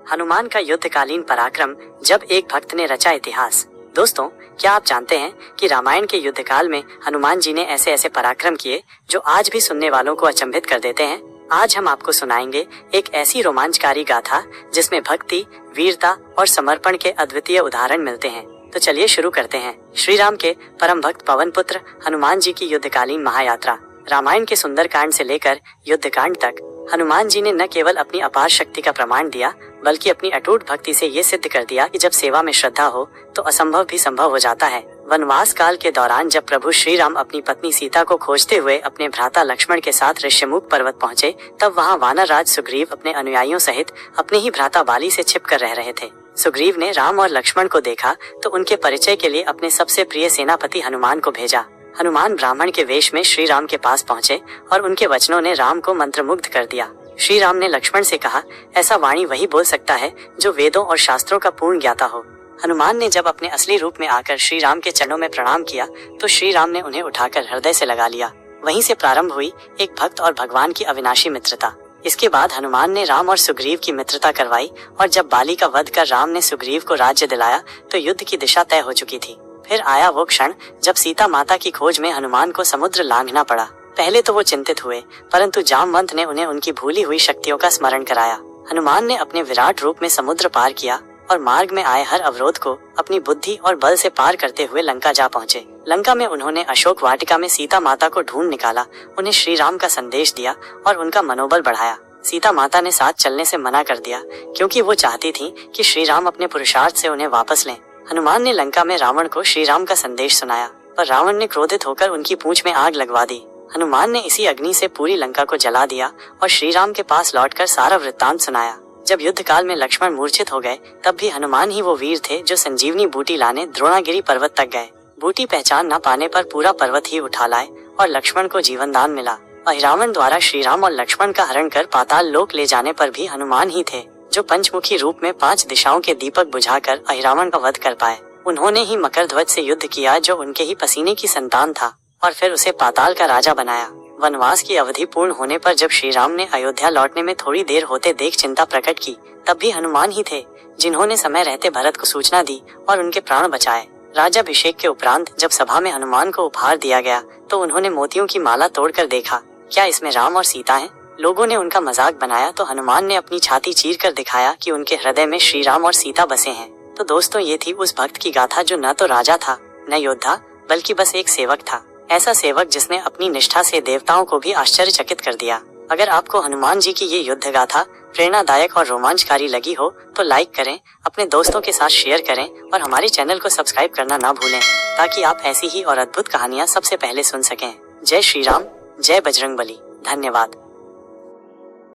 हनुमान का युद्धकालीन पराक्रम, जब एक भक्त ने रचा इतिहास। दोस्तों, क्या आप जानते हैं कि रामायण के युद्धकाल में हनुमान जी ने ऐसे ऐसे पराक्रम किए जो आज भी सुनने वालों को अचंभित कर देते हैं। आज हम आपको सुनाएंगे एक ऐसी रोमांचकारी गाथा जिसमें भक्ति, वीरता और समर्पण के अद्वितीय उदाहरण मिलते हैं। तो चलिए शुरू करते हैं। श्री राम के परम भक्त पवन पुत्र हनुमान जी की युद्धकालीन महायात्रा। रामायण के सुंदरकांड से लेकर युद्धकांड तक हनुमान जी ने न केवल अपनी अपार शक्ति का प्रमाण दिया, बल्कि अपनी अटूट भक्ति से ये सिद्ध कर दिया कि जब सेवा में श्रद्धा हो तो असंभव भी संभव हो जाता है। वनवास काल के दौरान जब प्रभु श्री राम अपनी पत्नी सीता को खोजते हुए अपने भ्राता लक्ष्मण के साथ ऋष्यमुख पर्वत पहुँचे, तब वहाँ वानर राज सुग्रीव अपने अनुयायियों सहित अपने ही भ्राता बाली से छिप कर रह रहे थे। सुग्रीव ने राम और लक्ष्मण को देखा तो उनके परिचय के लिए अपने सबसे प्रिय सेनापति हनुमान को भेजा। हनुमान ब्राह्मण के वेश में श्री राम के पास पहुँचे और उनके वचनों ने राम को मंत्रमुग्ध कर दिया। श्री राम ने लक्ष्मण से कहा, ऐसा वाणी वही बोल सकता है जो वेदों और शास्त्रों का पूर्ण ज्ञाता हो। हनुमान ने जब अपने असली रूप में आकर श्री राम के चरणों में प्रणाम किया तो श्री राम ने उन्हें उठाकर हृदय से लगा लिया। वहीं से प्रारंभ हुई एक भक्त और भगवान की अविनाशी मित्रता। इसके बाद हनुमान ने राम और सुग्रीव की मित्रता करवाई और जब बाली का वध कर राम ने सुग्रीव को राज्य दिलाया तो युद्ध की दिशा तय हो चुकी थी। फिर आया वो क्षण जब सीता माता की खोज में हनुमान को समुद्र लांघना पड़ा। पहले तो वो चिंतित हुए, परंतु जामवंत ने उन्हें उनकी भूली हुई शक्तियों का स्मरण कराया। हनुमान ने अपने विराट रूप में समुद्र पार किया और मार्ग में आए हर अवरोध को अपनी बुद्धि और बल से पार करते हुए लंका जा पहुँचे। लंका में उन्होंने अशोक वाटिका में सीता माता को ढूंढ निकाला, उन्हें श्री राम का संदेश दिया और उनका मनोबल बढ़ाया। सीता माता ने साथ चलने से मना कर दिया क्योंकि वो चाहती थी कि श्री राम अपने पुरुषार्थ से उन्हें वापस लें। हनुमान ने लंका में रावण को श्री राम का संदेश सुनाया, पर रावण ने क्रोधित होकर उनकी पूंछ में आग लगवा दी। हनुमान ने इसी अग्नि से पूरी लंका को जला दिया और श्री राम के पास लौटकर सारा वृत्तांत सुनाया। जब युद्ध काल में लक्ष्मण मूर्छित हो गए, तब भी हनुमान ही वो वीर थे जो संजीवनी बूटी लाने द्रोणागिरी पर्वत तक गए। बूटी पहचान न पाने पर पूरा पर्वत ही उठा लाए और लक्ष्मण को जीवन दान मिला। अहिरावण द्वारा श्री राम और लक्ष्मण का हरण कर पाताल लोक ले जाने पर भी हनुमान ही थे जो पंचमुखी रूप में 5 दिशाओं के दीपक बुझाकर अहिरावण का वध कर पाए। उन्होंने ही मकरध्वज से युद्ध किया जो उनके ही पसीने की संतान था और फिर उसे पाताल का राजा बनाया। वनवास की अवधि पूर्ण होने पर जब श्री राम ने अयोध्या लौटने में थोड़ी देर होते देख चिंता प्रकट की, तब भी हनुमान ही थे जिन्होंने समय रहते भरत को सूचना दी और उनके प्राण बचाए। राज्याभिषेक के उपरांत जब सभा में हनुमान को उपहार दिया गया तो उन्होंने मोतियों की माला तोड़कर देखा, क्या इसमें राम और सीता हैं? लोगों ने उनका मजाक बनाया तो हनुमान ने अपनी छाती चीर कर दिखाया कि उनके हृदय में श्री राम और सीता बसे हैं। तो दोस्तों, ये थी उस भक्त की गाथा जो न तो राजा था न योद्धा, बल्कि बस एक सेवक था। ऐसा सेवक जिसने अपनी निष्ठा से देवताओं को भी आश्चर्यचकित कर दिया। अगर आपको हनुमान जी की ये युद्ध गाथा प्रेरणादायक और रोमांचकारी लगी हो तो लाइक करें, अपने दोस्तों के साथ शेयर करें और हमारे चैनल को सब्सक्राइब करना ना भूलें ताकि आप ऐसी ही और अद्भुत कहानियाँ सबसे पहले सुन सकें। जय श्री राम, जय बजरंगबली। धन्यवाद।